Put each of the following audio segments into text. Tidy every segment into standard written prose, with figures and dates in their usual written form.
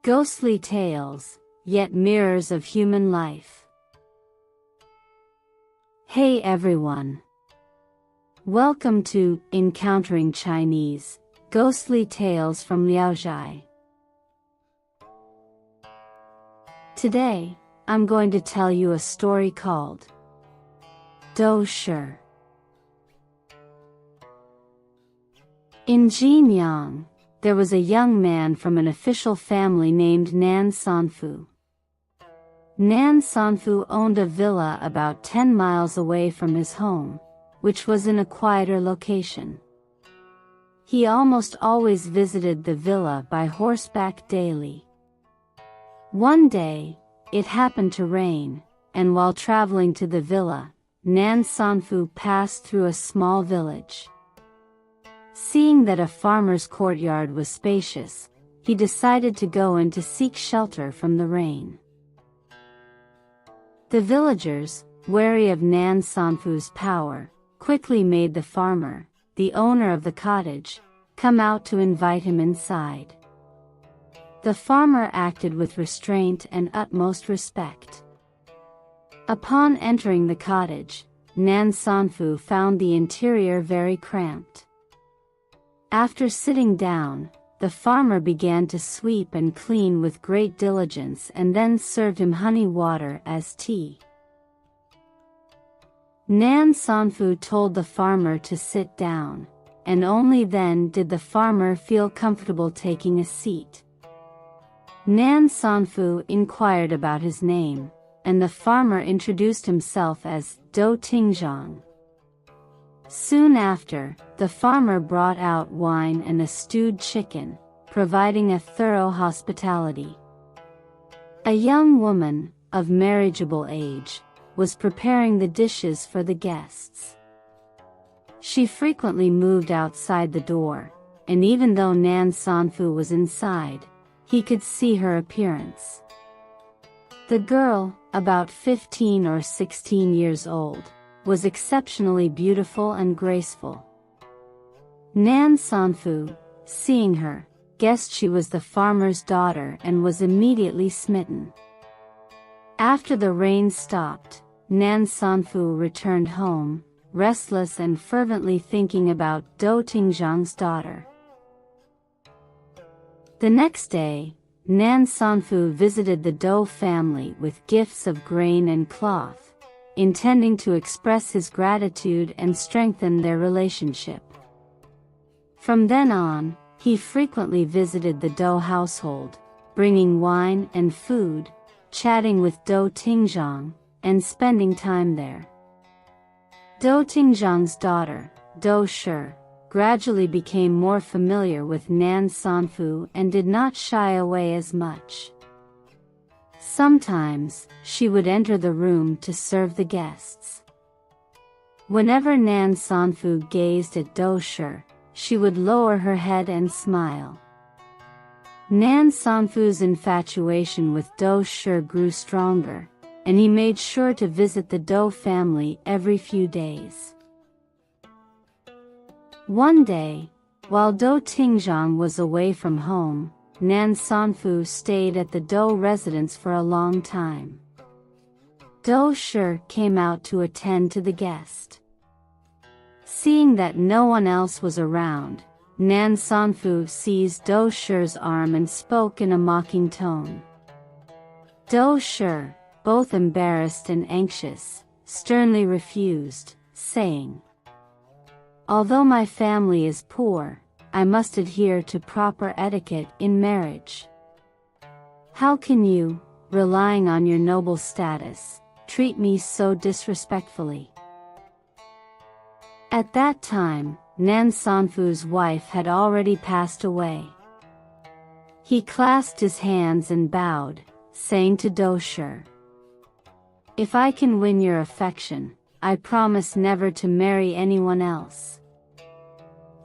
Ghostly tales, yet mirrors of human life. Hey everyone! Welcome to Encountering Chinese, Ghostly Tales from Zhai. Today, I'm going to tell you a story called Dou Shi. In Jinyang, there was a young man from an official family named Nan Sanfu. Nan Sanfu owned a villa about 10 miles away from his home, which was in a quieter location. He almost always visited the villa by horseback daily. One day, it happened to rain, and while traveling to the villa, Nan Sanfu passed through a small village. Seeing that a farmer's courtyard was spacious, he decided to go in to seek shelter from the rain. The villagers, wary of Nan Sanfu's power, quickly made the farmer, the owner of the cottage, come out to invite him inside. The farmer acted with restraint and utmost respect. Upon entering the cottage, Nan Sanfu found the interior very cramped. After sitting down, the farmer began to sweep and clean with great diligence and then served him honey water as tea. Nan Sanfu told the farmer to sit down, and only then did the farmer feel comfortable taking a seat. Nan Sanfu inquired about his name, and the farmer introduced himself as Dou Tingzhang. Soon after, the farmer brought out wine and a stewed chicken, providing a thorough hospitality. A young woman, of marriageable age, was preparing the dishes for the guests. She frequently moved outside the door, and even though Nan Sanfu was inside, he could see her appearance. The girl, about 15 or 16 years old, was exceptionally beautiful and graceful. Nan Sanfu, seeing her, guessed she was the farmer's daughter and was immediately smitten. After the rain stopped, Nan Sanfu returned home, restless and fervently thinking about Dou Tingzhang's daughter. The next day, Nan Sanfu visited the Dou family with gifts of grain and cloth, intending to express his gratitude and strengthen their relationship. From then on, he frequently visited the Dou household, bringing wine and food, chatting with Dou Tingzhang, and spending time there. Dou Tingzhang's daughter, Dou Shi, gradually became more familiar with Nan Sanfu and did not shy away as much. Sometimes, she would enter the room to serve the guests. Whenever Nan Sanfu gazed at Dou Shi, she would lower her head and smile. Nan Sanfu's infatuation with Dou Shi grew stronger, and he made sure to visit the Dou family every few days. One day, while Dou Tingzhang was away from home, Nan Sanfu stayed at the Dou residence for a long time. Dou Shi came out to attend to the guest. Seeing that no one else was around, Nan Sanfu seized Dou Shi's arm and spoke in a mocking tone. Dou Shi, both embarrassed and anxious, sternly refused, saying, "Although my family is poor, I must adhere to proper etiquette in marriage. How can you, relying on your noble status, treat me so disrespectfully?" At that time, Nan Sanfu's wife had already passed away. He clasped his hands and bowed, saying to Dou Shi, "If I can win your affection, I promise never to marry anyone else."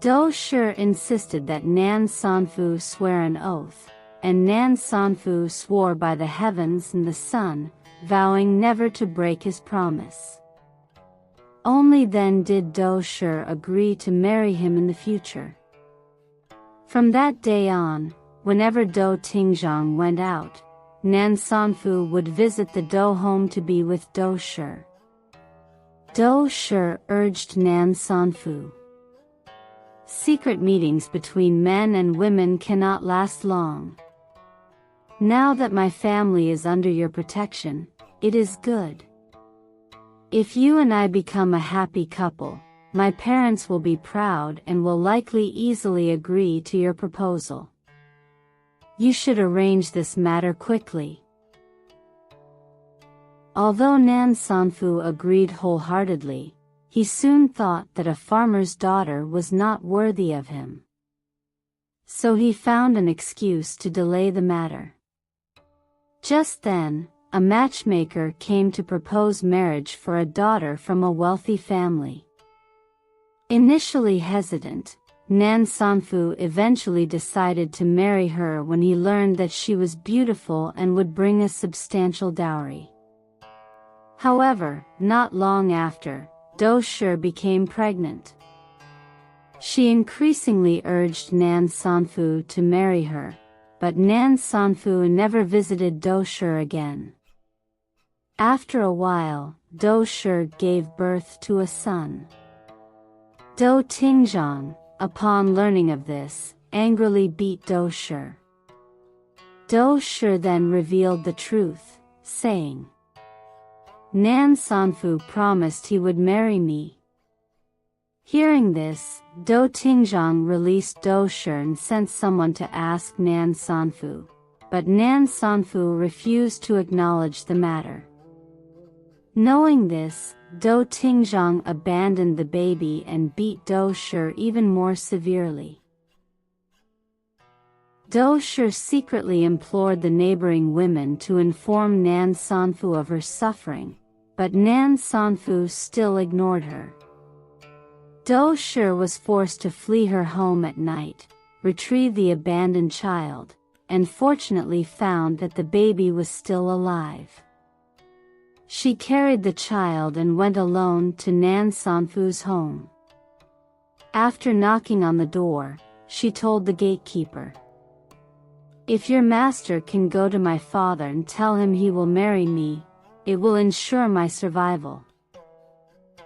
Dou Shi insisted that Nan Sanfu swear an oath, and Nan Sanfu swore by the heavens and the sun, vowing never to break his promise. Only then did Dou Shi agree to marry him in the future. From that day on, whenever Dou Tingzhang went out, Nan Sanfu would visit the Dou home to be with Dou Shi. Dou Shi urged Nan Sanfu. Secret meetings between men and women cannot last long. Now that my family is under your protection, it is good. If you and I become a happy couple, my parents will be proud and will likely easily agree to your proposal. You should arrange this matter quickly. Although Nan Sanfu agreed wholeheartedly, he soon thought that a farmer's daughter was not worthy of him. So he found an excuse to delay the matter. Just then, a matchmaker came to propose marriage for a daughter from a wealthy family. Initially hesitant, Nan Sanfu eventually decided to marry her when he learned that she was beautiful and would bring a substantial dowry. However, not long after, Dou Shi became pregnant. She increasingly urged Nan Sanfu to marry her, but Nan Sanfu never visited Dou Shi again. After a while, Dou Shi gave birth to a son. Dou Tingzhang, upon learning of this, angrily beat Dou Shi. Dou Shi then revealed the truth, saying, Nan Sanfu promised he would marry me. Hearing this, Dou Tingzhang released Dou Shi and sent someone to ask Nan Sanfu, but Nan Sanfu refused to acknowledge the matter. Knowing this, Dou Tingzhang abandoned the baby and beat Dou Shi even more severely. Dou Shi secretly implored the neighboring women to inform Nan Sanfu of her suffering, but Nan Sanfu still ignored her. Dou Shi was forced to flee her home at night, retrieve the abandoned child, and fortunately found that the baby was still alive. She carried the child and went alone to Nan Sanfu's home. After knocking on the door, she told the gatekeeper, If your master can go to my father and tell him he will marry me, it will ensure my survival.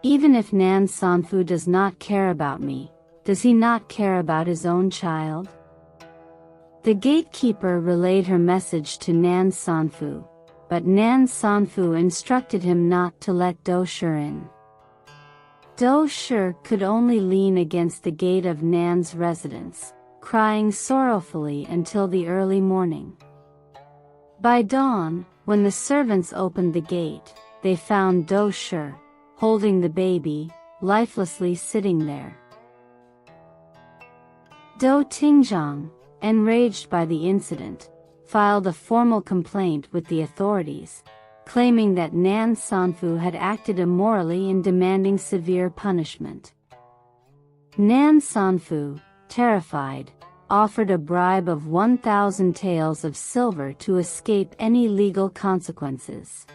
Even if Nan Sanfu does not care about me, does he not care about his own child? The gatekeeper relayed her message to Nan Sanfu, but Nan Sanfu instructed him not to let Dou Shi in. Dou Shi could only lean against the gate of Nan's residence, crying sorrowfully until the early morning. By dawn, when the servants opened the gate, they found Dou Shi, holding the baby, lifelessly sitting there. Dou Tingzhang, enraged by the incident, filed a formal complaint with the authorities, claiming that Nan Sanfu had acted immorally in demanding severe punishment. Nan Sanfu, terrified, offered a bribe of 1,000 taels of silver to escape any legal consequences.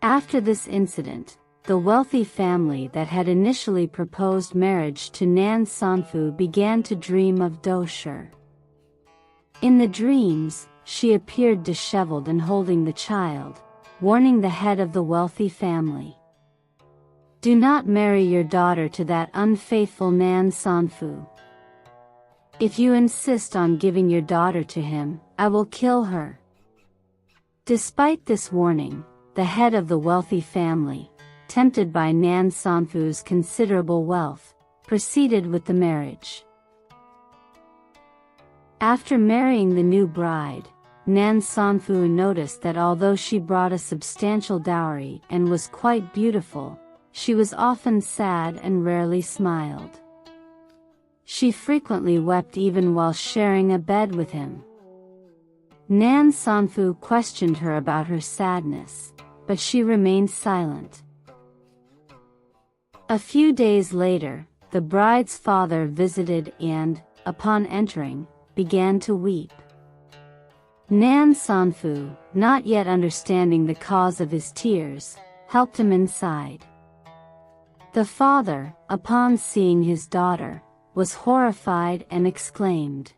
After this incident, the wealthy family that had initially proposed marriage to Nan Sanfu began to dream of Dou Shi. In the dreams, she appeared disheveled and holding the child, warning the head of the wealthy family. Do not marry your daughter to that unfaithful Nan Sanfu. If you insist on giving your daughter to him, I will kill her. Despite this warning, the head of the wealthy family, tempted by Nan Sanfu's considerable wealth, proceeded with the marriage. After marrying the new bride, Nan Sanfu noticed that although she brought a substantial dowry and was quite beautiful, she was often sad and rarely smiled. She frequently wept even while sharing a bed with him. Nan Sanfu questioned her about her sadness, but she remained silent. A few days later, the bride's father visited and, upon entering, began to weep. Nan Sanfu, not yet understanding the cause of his tears, helped him inside. The father, upon seeing his daughter, was horrified and exclaimed,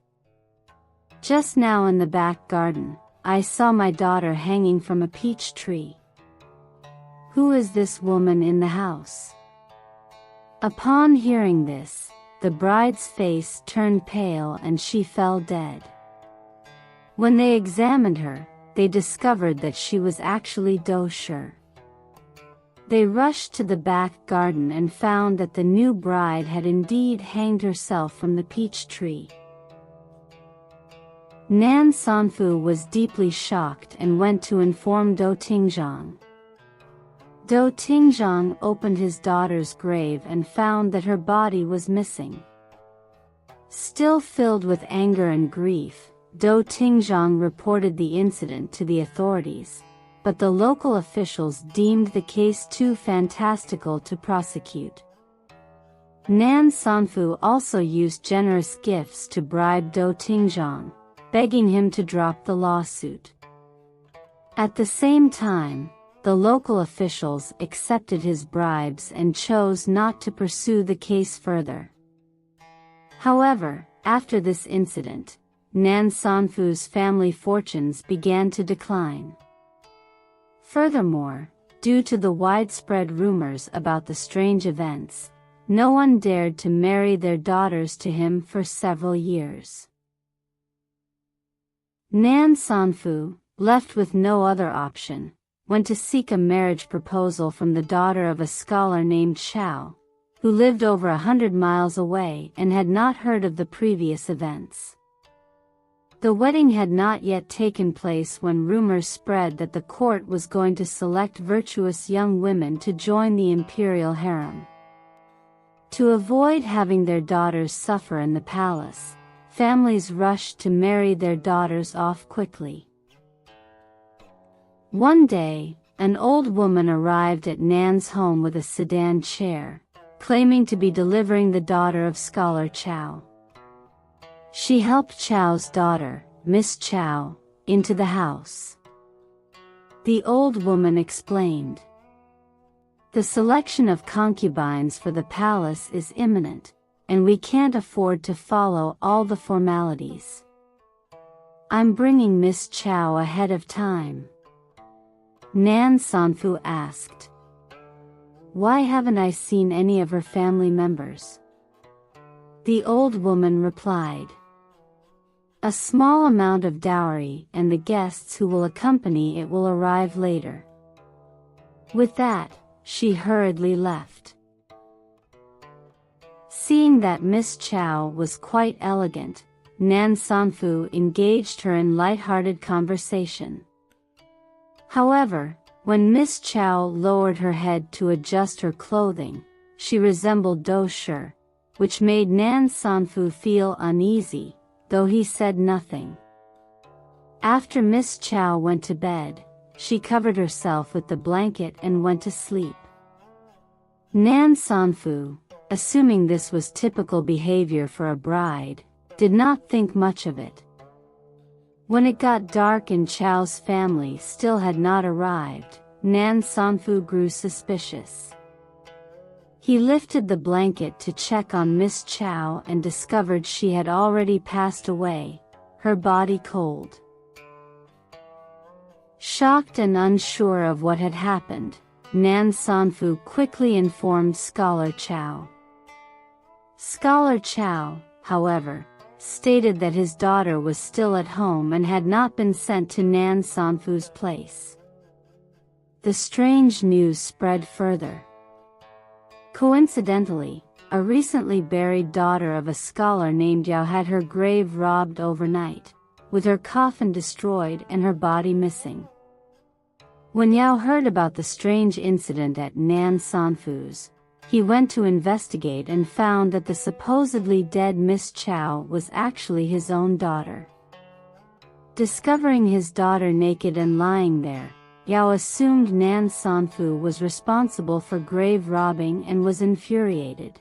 Just now in the back garden, I saw my daughter hanging from a peach tree. Who is this woman in the house? Upon hearing this, the bride's face turned pale and she fell dead. When they examined her, they discovered that she was actually Do Shi. They rushed to the back garden and found that the new bride had indeed hanged herself from the peach tree. Nan Sanfu was deeply shocked and went to inform Do Tingzhang. Do Tingzhang opened his daughter's grave and found that her body was missing. Still filled with anger and grief, Do Tingzhang reported the incident to the authorities, but the local officials deemed the case too fantastical to prosecute. Nan Sanfu also used generous gifts to bribe Do Tingzhang, begging him to drop the lawsuit. At the same time, the local officials accepted his bribes and chose not to pursue the case further. However, after this incident, Nan Sanfu's family fortunes began to decline. Furthermore, due to the widespread rumors about the strange events, no one dared to marry their daughters to him for several years. Nan Sanfu, left with no other option, went to seek a marriage proposal from the daughter of a scholar named Xiao, who lived over 100 miles away and had not heard of the previous events. The wedding had not yet taken place when rumors spread that the court was going to select virtuous young women to join the imperial harem. To avoid having their daughters suffer in the palace, families rushed to marry their daughters off quickly. One day, an old woman arrived at Nan's home with a sedan chair, claiming to be delivering the daughter of Scholar Chao. She helped Chao's daughter, Miss Chao, into the house. The old woman explained, "The selection of concubines for the palace is imminent, and we can't afford to follow all the formalities. I'm bringing Miss Chao ahead of time." Nan Sanfu asked, "Why haven't I seen any of her family members?" The old woman replied, "A small amount of dowry and the guests who will accompany it will arrive later." With that, she hurriedly left. Seeing that Miss Chao was quite elegant, Nan Sanfu engaged her in light-hearted conversation. However, when Miss Chao lowered her head to adjust her clothing, she resembled Do Shi, which made Nan Sanfu feel uneasy, though he said nothing. After Miss Chao went to bed, she covered herself with the blanket and went to sleep. Nan Sanfu, assuming this was typical behavior for a bride, did not think much of it. When it got dark and Chao's family still had not arrived, Nan Sanfu grew suspicious. He lifted the blanket to check on Miss Chao and discovered she had already passed away, her body cold. Shocked and unsure of what had happened, Nan Sanfu quickly informed Scholar Chao. Scholar Chao, however, stated that his daughter was still at home and had not been sent to Nan Sanfu's place. The strange news spread further. Coincidentally, a recently buried daughter of a scholar named Yao had her grave robbed overnight, with her coffin destroyed and her body missing. When Yao heard about the strange incident at Nan Sanfu's, he went to investigate and found that the supposedly dead Miss Chao was actually his own daughter. Discovering his daughter naked and lying there, Yao assumed Nan Sanfu was responsible for grave robbing and was infuriated.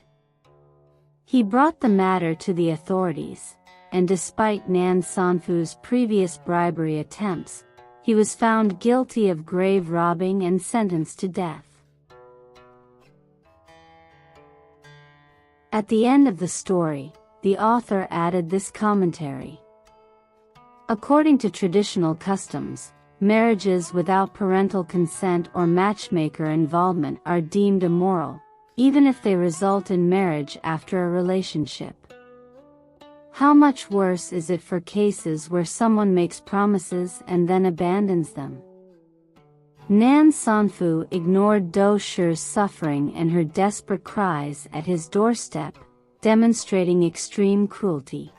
He brought the matter to the authorities, and despite Nan Sanfu's previous bribery attempts, he was found guilty of grave robbing and sentenced to death. At the end of the story, the author added this commentary. According to traditional customs, marriages without parental consent or matchmaker involvement are deemed immoral, even if they result in marriage after a relationship. How much worse is it for cases where someone makes promises and then abandons them? Nan Sanfu ignored Dou Shi's suffering and her desperate cries at his doorstep, demonstrating extreme cruelty.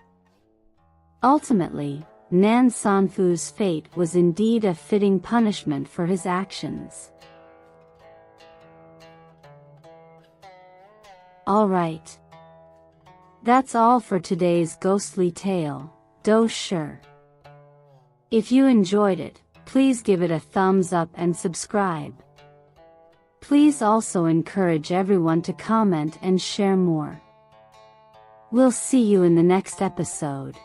Ultimately, Nan Sanfu's fate was indeed a fitting punishment for his actions. Alright. That's all for today's ghostly tale, Dou Shi. If you enjoyed it, please give it a thumbs up and subscribe. Please also encourage everyone to comment and share more. We'll see you in the next episode.